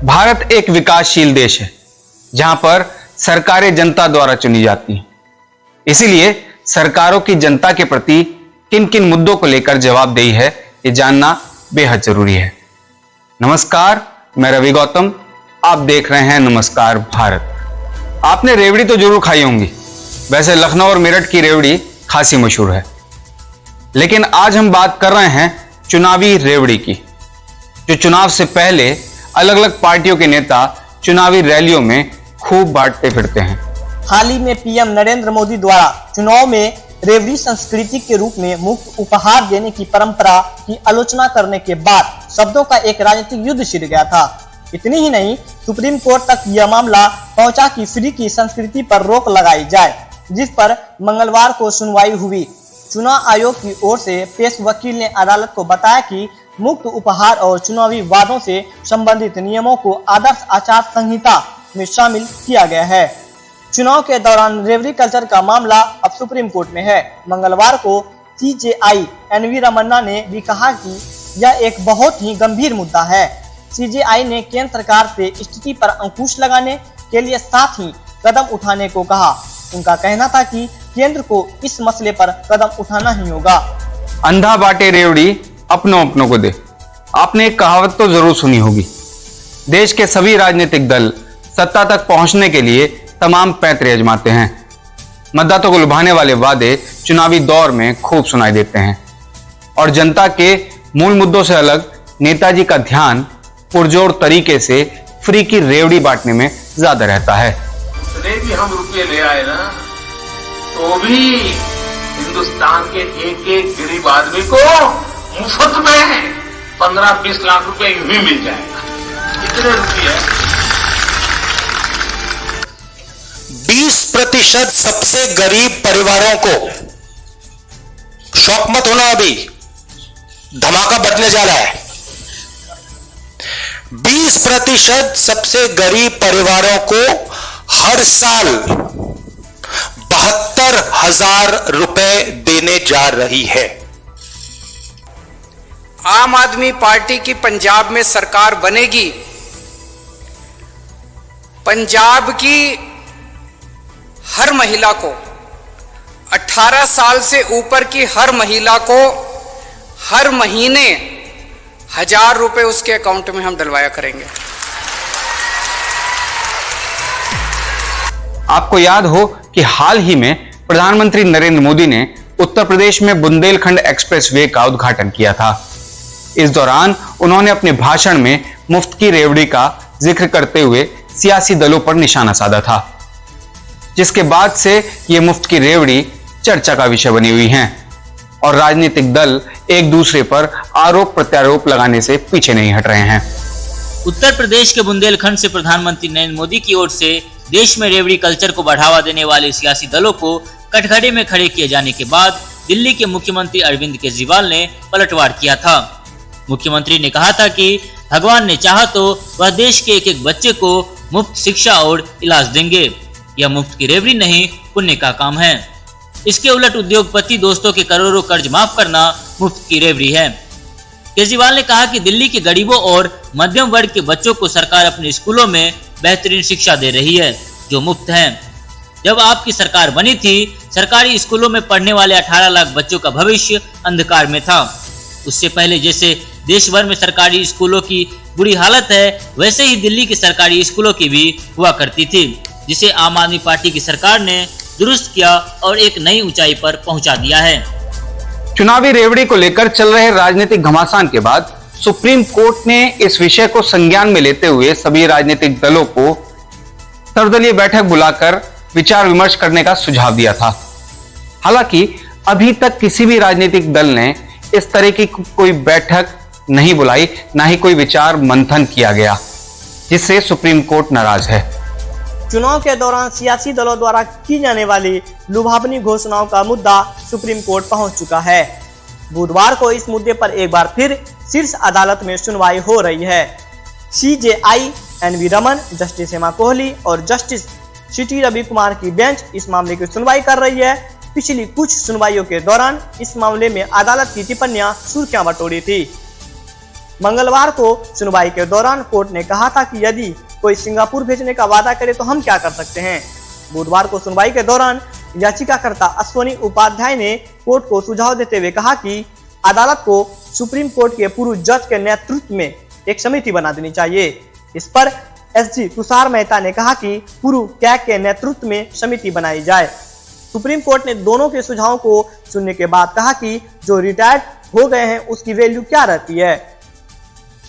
भारत एक विकासशील देश है जहां पर सरकारें जनता द्वारा चुनी जाती हैं। इसीलिए सरकारों की जनता के प्रति किन किन मुद्दों को लेकर जवाबदेही है, ये जानना बेहद जरूरी है। नमस्कार, मैं रवि गौतम, आप देख रहे हैं नमस्कार भारत। आपने रेवड़ी तो जरूर खाई होंगी। वैसे लखनऊ और मेरठ की रेवड़ी खासी मशहूर है, लेकिन आज हम बात कर रहे हैं चुनावी रेवड़ी की, जो चुनाव से पहले अलग अलग पार्टियों के नेता चुनावी रैलियों में खूब बांटते फिरते हैं। हाल ही में पीएम नरेंद्र मोदी द्वारा चुनाव में रेवड़ी संस्कृति के रूप में मुफ्त उपहार देने की परंपरा की आलोचना करने के बाद शब्दों का एक राजनीतिक युद्ध छिड़ गया था। इतनी ही नहीं, सुप्रीम कोर्ट तक यह मामला पहुंचा कि फ्री की संस्कृति पर रोक लगाई जाए, जिस पर मंगलवार को सुनवाई हुई। चुनाव आयोग की ओर से पेश वकील ने अदालत को बताया कि मुफ्त उपहार और चुनावी वादों से संबंधित नियमों को आदर्श आचार संहिता में शामिल किया गया है। चुनाव के दौरान रेवड़ी कल्चर का मामला अब सुप्रीम कोर्ट में है। मंगलवार को सीजेआई एनवी रमन्ना ने भी कहा कि यह एक बहुत ही गंभीर मुद्दा है। सीजेआई ने केंद्र सरकार से स्थिति पर अंकुश लगाने के लिए साथ ही कदम उठाने को कहा। उनका कहना था कि केंद्र को इस मसले पर कदम उठाना ही होगा। अंधा बांटे रेवड़ी अपनों अपनों को दे। आपने एक कहावत तो जरूर सुनी होगी। देश के सभी राजनीतिक दल सत्ता तक पहुंचने के लिए तमाम पैंतरे आजमाते हैं। मतदाताओं को लुभाने वाले वादे चुनावी दौर में खूब सुनाई देते हैं और जनता के मूल मुद्दों से अलग नेताजी का ध्यान पुरजोर तरीके से फ्री की रेवड़ी बांटने में ज्यादा रहता है। जितने भी हम रुपये ले आए ना, तो भी हिंदुस्तान के एक एक गरीब आदमी को मुफ्त में 15-20 लाख रुपए यूं ही मिल जाएगा। कितने रुपये? 20% सबसे गरीब परिवारों को, शौक मत होना, अभी धमाका बजने जा रहा है। 20% सबसे गरीब परिवारों को हर साल 72,000 रुपए देने जा रही है। आम आदमी पार्टी की पंजाब में सरकार बनेगी। पंजाब की हर महिला को, 18 साल से ऊपर की हर महिला को हर महीने 1,000 रुपए उसके अकाउंट में हम डलवाया करेंगे। आपको याद हो कि हाल ही में प्रधानमंत्री नरेंद्र मोदी ने उत्तर प्रदेश में बुंदेलखंड एक्सप्रेसवे का उद्घाटन किया था। इस दौरान उन्होंने अपने भाषण में मुफ्त की रेवड़ी का जिक्र करते हुए सियासी दलों पर निशाना साधा था, जिसके बाद से ये मुफ्त की रेवड़ी चर्चा का विषय बनी हुई हैं और राजनीतिक दल एक दूसरे पर आरोप प्रत्यारोप लगाने से पीछे नहीं हट रहे हैं। उत्तर प्रदेश के बुंदेलखंड से प्रधानमंत्री नरेंद्र मोदी की ओर से देश में रेवड़ी कल्चर को बढ़ावा देने वाले सियासी दलों को कटघरे में खड़े किए जाने के बाद दिल्ली के मुख्यमंत्री अरविंद केजरीवाल ने पलटवार किया था। मुख्यमंत्री ने कहा था कि भगवान ने चाहा तो वह देश के एक एक बच्चे को मुफ्त शिक्षा और इलाज देंगे। यह मुफ्त की रेवड़ी नहीं, पुण्य का काम है। इसके उलट उद्योगपति दोस्तों के करोड़ों कर्ज माफ करना मुफ्त की रेवड़ी है। केजरीवाल ने कहा कि दिल्ली के गरीबों और मध्यम वर्ग के बच्चों को सरकार अपने स्कूलों में बेहतरीन शिक्षा दे रही है, जो मुफ्त है। जब आपकी सरकार बनी थी, सरकारी स्कूलों में पढ़ने वाले 18 लाख बच्चों का भविष्य अंधकार में था। उससे पहले जैसे देश भर में सरकारी स्कूलों की बुरी हालत है, वैसे ही दिल्ली के सरकारी स्कूलों की भी हुआ करती थी, जिसे आम आदमी पार्टी की सरकार ने दुरुस्त किया और एक नई ऊंचाई पर पहुंचा दिया है। चुनावी रेवड़ी को लेकर चल रहे राजनीतिक घमासान के बाद सुप्रीम कोर्ट ने इस विषय को संज्ञान में लेते हुए सभी राजनीतिक दलों को सर्वदलीय बैठक बुलाकर विचार विमर्श करने का सुझाव दिया था। हालांकि अभी तक किसी भी राजनीतिक दल ने इस तरह की कोई बैठक नहीं बुलाई, ना ही कोई विचार मंथन किया गया, जिससे सुप्रीम कोर्ट नाराज है। चुनाव के दौरान सियासी दलों द्वारा की जाने वाली लुभावनी घोषणाओं का मुद्दा सुप्रीम कोर्ट पहुंच चुका है। बुधवार को इस मुद्दे पर एक बार फिर शीर्ष अदालत में सुनवाई हो रही है। CJI N V Raman, justice Hema Kohli और जस्टिस सिटी रवि कुमार की बेंच इस मामले की सुनवाई कर रही है। पिछली कुछ सुनवाइयों के दौरान इस मामले में अदालत की टिप्पणियां सुर्खियां बटोरी थी। मंगलवार को सुनवाई के दौरान कोर्ट ने कहा था कि यदि कोई सिंगापुर भेजने का वादा करे तो हम क्या कर सकते हैं। बुधवार को सुनवाई के दौरान याचिकाकर्ता अश्वनी उपाध्याय ने कोर्ट को सुझाव देते हुए कहा कि अदालत को सुप्रीम कोर्ट के पूर्व जज के नेतृत्व में एक समिति बना देनी चाहिए। इस पर एसजी तुषार मेहता ने कहा कि पूर्व कैग के नेतृत्व में समिति बनाई जाए। सुप्रीम कोर्ट ने दोनों के सुझावों को सुनने के बाद कहा कि जो रिटायर्ड हो गए हैं उसकी वैल्यू क्या रहती है।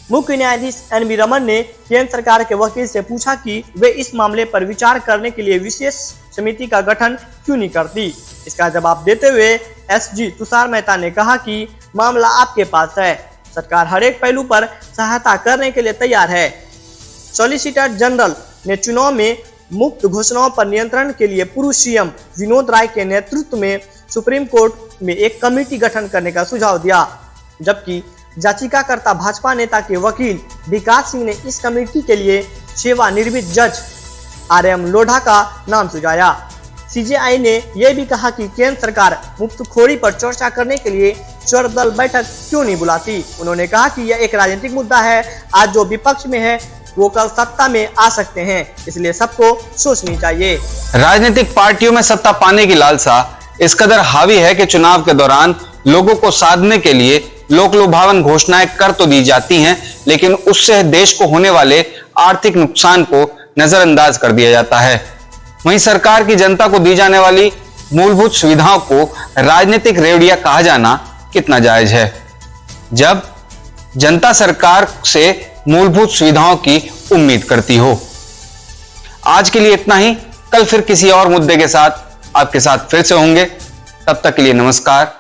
मुख्य न्यायाधीश एन.वी. रमन ने केंद्र सरकार के वकील से पूछा कि वे इस मामले पर विचार करने के लिए विशेष समिति का गठन क्यों नहीं करती। इसका जवाब देते हुए एसजी तुषार मेहता ने कहा कि मामला आपके पास है, सरकार हर एक पहलू पर सहायता करने के लिए तैयार है। सॉलिसिटर जनरल ने चुनाव में मुक्त घोषणाओं पर नियंत्रण के लिए पूर्व सीएम विनोद राय के नेतृत्व में सुप्रीम कोर्ट में एक कमेटी गठन करने का सुझाव दिया, जबकि याचिकाकर्ता भाजपा नेता के वकील विकास सिंह ने इस कमेटी के लिए सेवानिवृत्त जज आर.एम. लोढ़ा का नाम सुझाया। सीजेआई ने यह भी कहा कि केंद्र सरकार मुफ्तखोरी पर चर्चा करने के लिए सर्वदल बैठक क्यों नहीं बुलाती। उन्होंने कहा कि यह एक राजनीतिक मुद्दा है, आज जो विपक्ष में है वो कल सत्ता में आ सकते हैं, इसलिए सबको सोचनी चाहिए। राजनीतिक पार्टियों में सत्ता पाने की लालसा इस कदर हावी है कि चुनाव के दौरान लोगों को साधने के लिए लोक लुभावन घोषणाएं कर तो दी जाती हैं, लेकिन उससे देश को होने वाले आर्थिक नुकसान को नजरअंदाज कर दिया जाता है। वहीं सरकार की जनता को दी जाने वाली मूलभूत सुविधाओं को राजनीतिक रेवड़िया कहा जाना कितना जायज है, जब जनता सरकार से मूलभूत सुविधाओं की उम्मीद करती हो। आज के लिए इतना ही, कल फिर किसी और मुद्दे के साथ आपके साथ फिर से होंगे। तब तक के लिए नमस्कार।